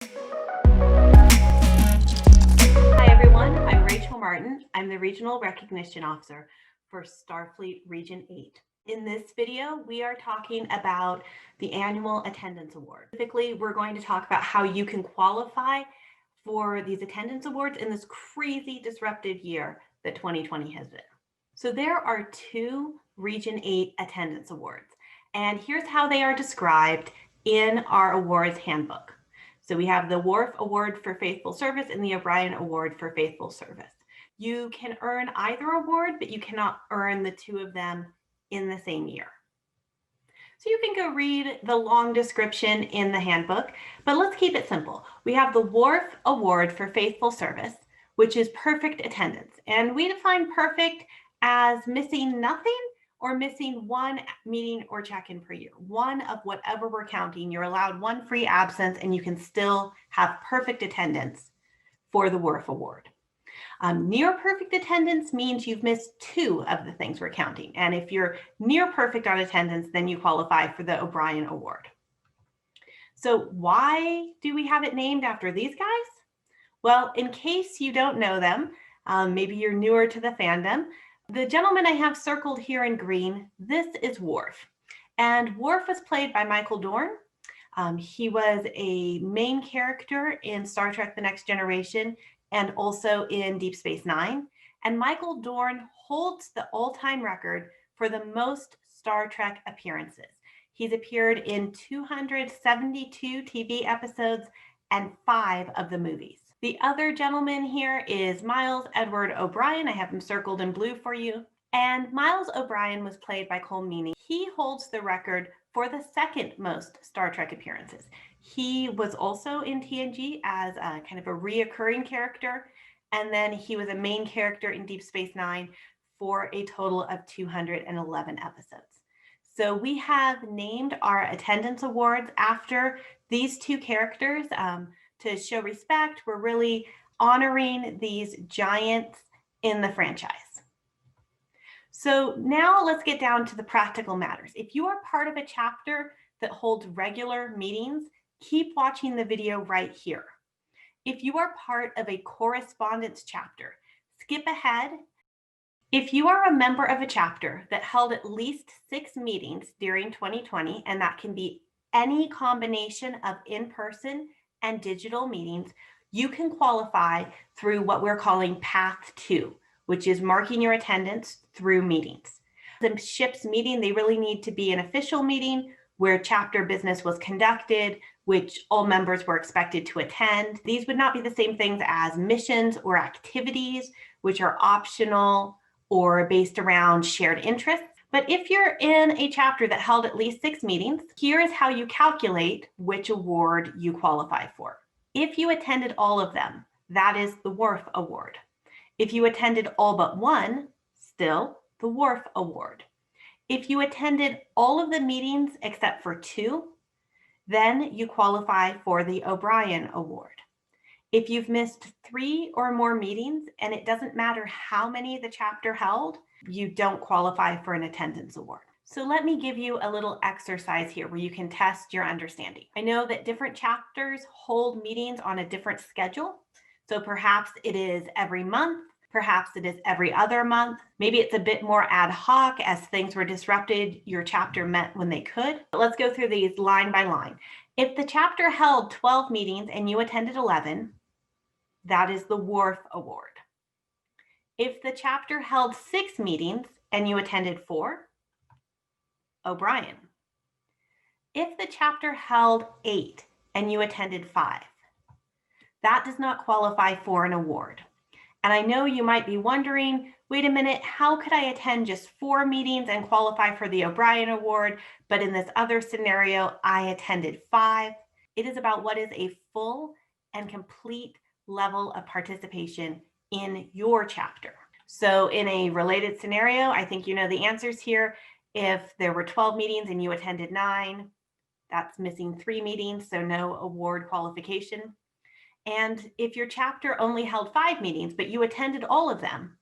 Hi everyone, I'm Rachel Martin. I'm the Regional Recognition Officer for Starfleet Region 8. In this video, we are talking about the Annual Attendance Award. Specifically, we're going to talk about how you can qualify for these attendance awards in this crazy disruptive year that 2020 has been. So there are two Region 8 attendance awards, and here's how they are described in our awards handbook. So we have the Worf Award for Faithful Service and the O'Brien Award for Faithful Service. You can earn either award, but you cannot earn the two of them in the same year. So you can go read the long description in the handbook, but let's keep it simple. We have the Worf Award for Faithful Service, which is perfect attendance. And we define perfect as missing nothing or missing one meeting or check-in per year. One of whatever we're counting, you're allowed one free absence and you can still have perfect attendance for the Worf Award. Near perfect attendance means you've missed two of the things we're counting. And if you're near perfect on attendance, then you qualify for the O'Brien Award. So why do we have it named after these guys? Well, in case you don't know them, maybe you're newer to the fandom, the gentleman I have circled here in green, this is Worf. And Worf was played by Michael Dorn. He was a main character in Star Trek The Next Generation and also in Deep Space Nine. And Michael Dorn holds the all-time record for the most Star Trek appearances. He's appeared in 272 TV episodes and 5 of the movies. The other gentleman here is Miles Edward O'Brien. I have him circled in blue for you. And Miles O'Brien was played by Cole Meany. He holds the record for the second most Star Trek appearances. He was also in TNG as a kind of a reoccurring character. And then he was a main character in Deep Space Nine for a total of 211 episodes. So we have named our attendance awards after these two characters. To show respect, we're really honoring these giants in the franchise. So now let's get down to the practical matters. If you are part of a chapter that holds regular meetings, keep watching the video right here. If you are part of a correspondence chapter, skip ahead. If you are a member of a chapter that held at least 6 meetings during 2020, and that can be any combination of in-person and digital meetings, you can qualify through what we're calling Path 2, which is marking your attendance through meetings. The ship's meeting, they really need to be an official meeting where chapter business was conducted, which all members were expected to attend. These would not be the same things as missions or activities, which are optional or based around shared interests. But if you're in a chapter that held at least 6 meetings, here is how you calculate which award you qualify for. If you attended all of them, that is the Worf Award. If you attended all but one, still the Worf Award. If you attended all of the meetings except for 2, then you qualify for the O'Brien Award. If you've missed 3 or more meetings, and it doesn't matter how many the chapter held, you don't qualify for an attendance award. So let me give you a little exercise here where you can test your understanding. I know that different chapters hold meetings on a different schedule. So perhaps it is every month, perhaps it is every other month. Maybe it's a bit more ad hoc as things were disrupted, your chapter met when they could. But let's go through these line by line. If the chapter held 12 meetings and you attended 11, that is the Worf Award. If the chapter held 6 meetings and you attended 4, O'Brien. If the chapter held 8 and you attended 5, that does not qualify for an award. And I know you might be wondering, wait a minute, how could I attend just 4 meetings and qualify for the O'Brien Award, but in this other scenario, I attended 5? It is about what is a full and complete level of participation in your chapter. So in a related scenario, I think you know the answers here. If there were 12 meetings and you attended 9, that's missing 3 meetings, so no award qualification. And if your chapter only held 5 meetings, but you attended all of them,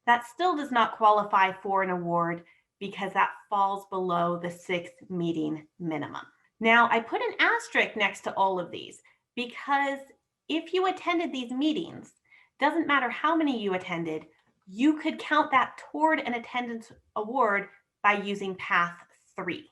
that still does not qualify for an award because that falls below the 6 meeting minimum. Now, I put an asterisk next to all of these because if you attended these meetings, doesn't matter how many you attended, you could count that toward an attendance award by using path 3.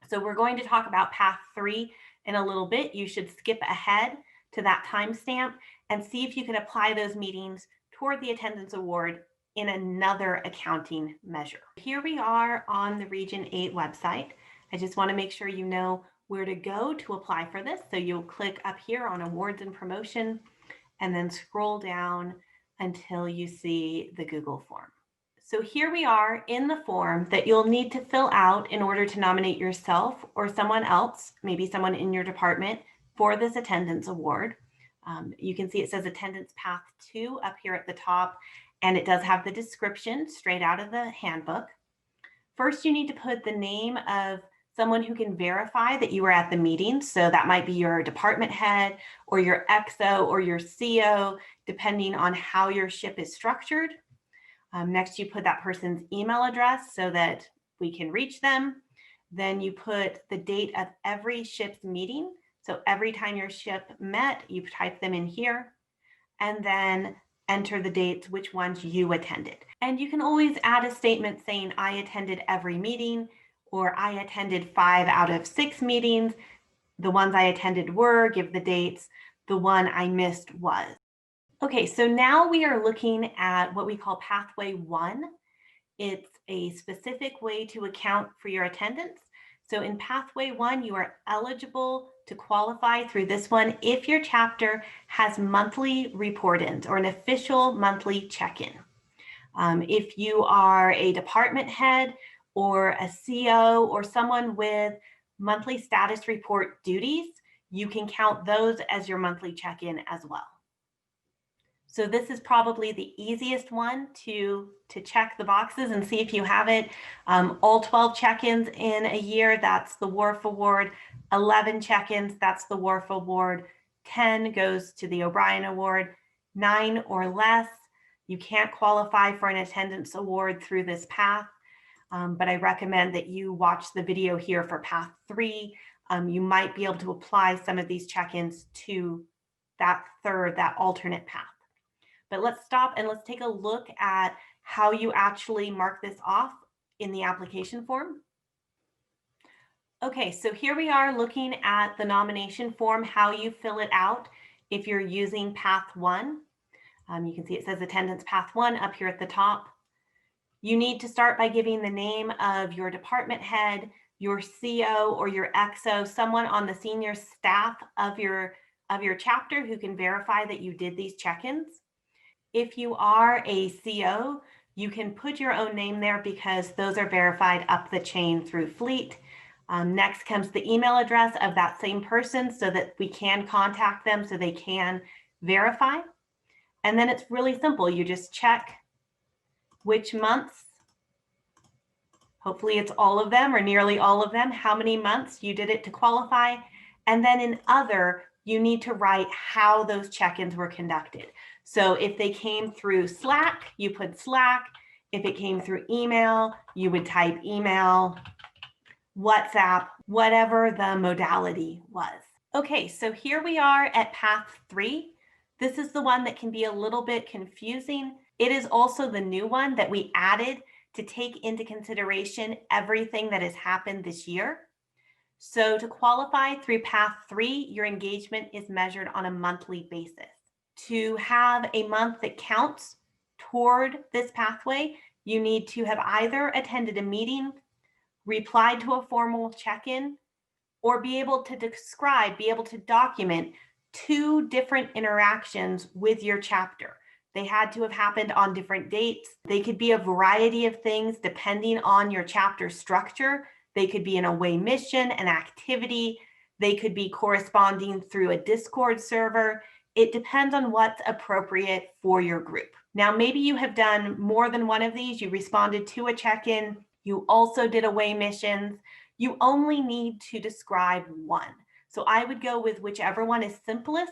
So we're going to talk about path 3 in a little bit. You should skip ahead to that timestamp and see if you can apply those meetings toward the attendance award in another accounting measure. Here we are on the Region 8 website. I just want to make sure you know where to go to apply for this. So you'll click up here on Awards and Promotion and then scroll down until you see the Google form. So here we are in the form that you'll need to fill out in order to nominate yourself or someone else, maybe someone in your department, for this attendance award. You can see it says attendance path 2 up here at the top, and it does have the description straight out of the handbook. First, you need to put the name of someone who can verify that you were at the meeting. So that might be your department head or your XO or your CO, depending on how your ship is structured. Next, you put that person's email address so that we can reach them. Then you put the date of every ship's meeting. So every time your ship met, you type them in here, and then enter the dates, which ones you attended. And you can always add a statement saying, I attended every meeting, or I attended 5 out of 6 meetings. The ones I attended were, give the dates. The one I missed was. Okay, so now we are looking at what we call Pathway 1. It's a specific way to account for your attendance. So in Pathway 1, you are eligible to qualify through this one if your chapter has monthly report-ins or an official monthly check-in. If you are a department head or a CO or someone with monthly status report duties, you can count those as your monthly check-in as well. So this is probably the easiest one to check the boxes and see if you have it. All 12 check-ins in a year, that's the WARF Award. 11 check-ins, that's the WARF Award. 10 goes to the O'Brien Award. 9 or less, you can't qualify for an attendance award through this path. But I recommend that you watch the video here for path 3. You might be able to apply some of these check-ins to that alternate path. But let's stop and let's take a look at how you actually mark this off in the application form. Okay, so here we are looking at the nomination form, how you fill it out if you're using path 1. You can see it says attendance path 1 up here at the top. You need to start by giving the name of your department head, your CO or your XO, someone on the senior staff of your chapter who can verify that you did these check-ins. If you are a CO, you can put your own name there because those are verified up the chain through Fleet. Next comes the email address of that same person so that we can contact them so they can verify. And then it's really simple. You just check which months, hopefully it's all of them or nearly all of them, how many months you did it to qualify. And then in other, you need to write how those check-ins were conducted. So if they came through Slack, you put Slack. If it came through email, you would type email, WhatsApp, whatever the modality was. Okay, so here we are at path 3. This is the one that can be a little bit confusing. It is also the new one that we added to take into consideration everything that has happened this year. So to qualify through path 3, your engagement is measured on a monthly basis. To have a month that counts toward this pathway, you need to have either attended a meeting, replied to a formal check-in, or be able to describe, be able to document 2 different interactions with your chapter. They had to have happened on different dates. They could be a variety of things depending on your chapter structure. They could be an away mission, an activity. They could be corresponding through a Discord server. It depends on what's appropriate for your group. Now, maybe you have done more than one of these. You responded to a check-in. You also did away missions. You only need to describe one. So I would go with whichever one is simplest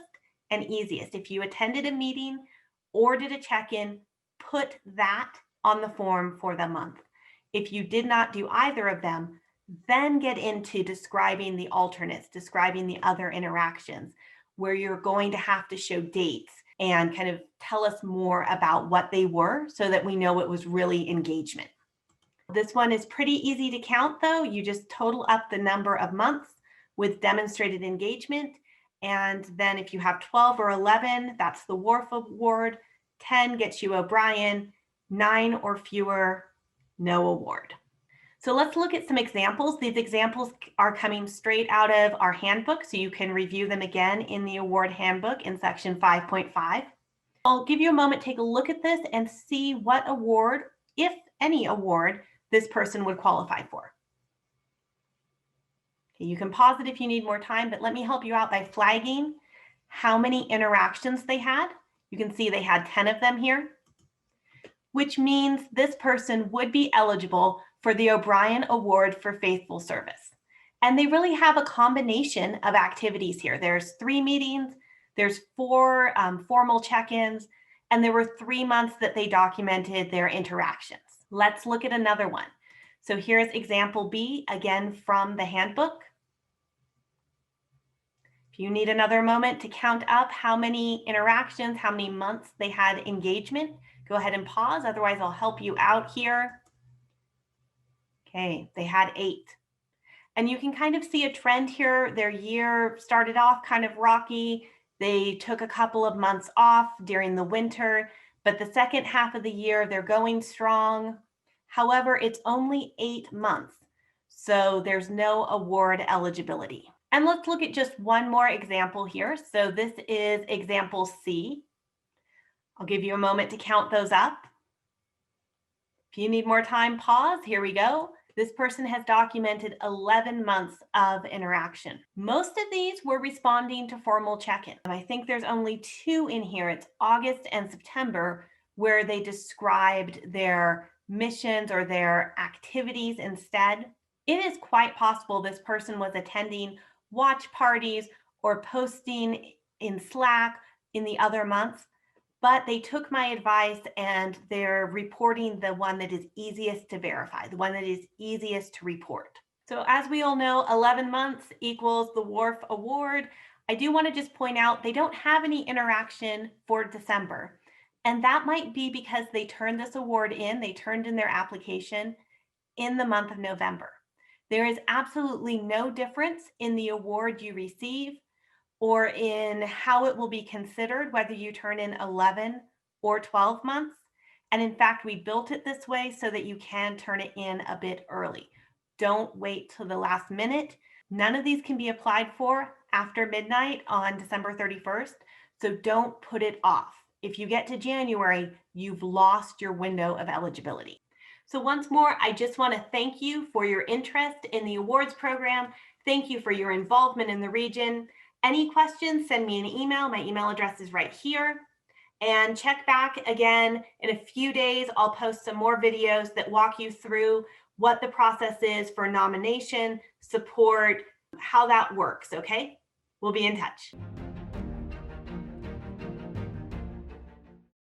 and easiest. If you attended a meeting or did a check-in, put that on the form for the month. If you did not do either of them, then get into describing the alternates, describing the other interactions. where you're going to have to show dates and kind of tell us more about what they were so that we know it was really engagement. This one is pretty easy to count though. You just total up the number of months with demonstrated engagement. And then if you have 12 or 11, that's the Wharf Award. 10 gets you O'Brien. 9 or fewer, no award. So let's look at some examples. These examples are coming straight out of our handbook, so you can review them again in the award handbook in section 5.5. I'll give you a moment, take a look at this and see what award, if any award, this person would qualify for. Okay, you can pause it if you need more time, but let me help you out by flagging how many interactions they had. You can see they had 10 of them here, which means this person would be eligible for the O'Brien Award for Faithful Service. And they really have a combination of activities here. There's 3 meetings, there's 4 formal check-ins, and there were 3 months that they documented their interactions. Let's look at another one. So here's example B, again from the handbook. If you need another moment to count up how many interactions, how many months they had engagement, go ahead and pause. Otherwise, I'll help you out here. Okay, they had 8. And you can kind of see a trend here. Their year started off kind of rocky. They took a couple of months off during the winter, but the second half of the year, they're going strong. However, it's only 8 months, so there's no award eligibility. And let's look at just one more example here. So this is example C. I'll give you a moment to count those up. If you need more time, pause. Here we go. This person has documented 11 months of interaction. Most of these were responding to formal check-in. I think there's only 2 in here. It's August and September, where they described their missions or their activities instead. It is quite possible this person was attending watch parties or posting in Slack in the other months, but they took my advice and they're reporting the one that is easiest to verify, the one that is easiest to report. So as we all know, 11 months equals the Wharf Award. I do want to just point out they don't have any interaction for December. And that might be because they turned this award in, they turned in their application in the month of November. There is absolutely no difference in the award you receive or in how it will be considered, whether you turn in 11 or 12 months. And in fact, we built it this way so that you can turn it in a bit early. Don't wait till the last minute. None of these can be applied for after midnight on December 31st, so don't put it off. If you get to January, you've lost your window of eligibility. So once more, I just want to thank you for your interest in the awards program. Thank you for your involvement in the region. Any questions, send me an email. My email address is right here. And check back again in a few days. I'll post some more videos that walk you through what the process is for nomination, support, how that works, okay? We'll be in touch.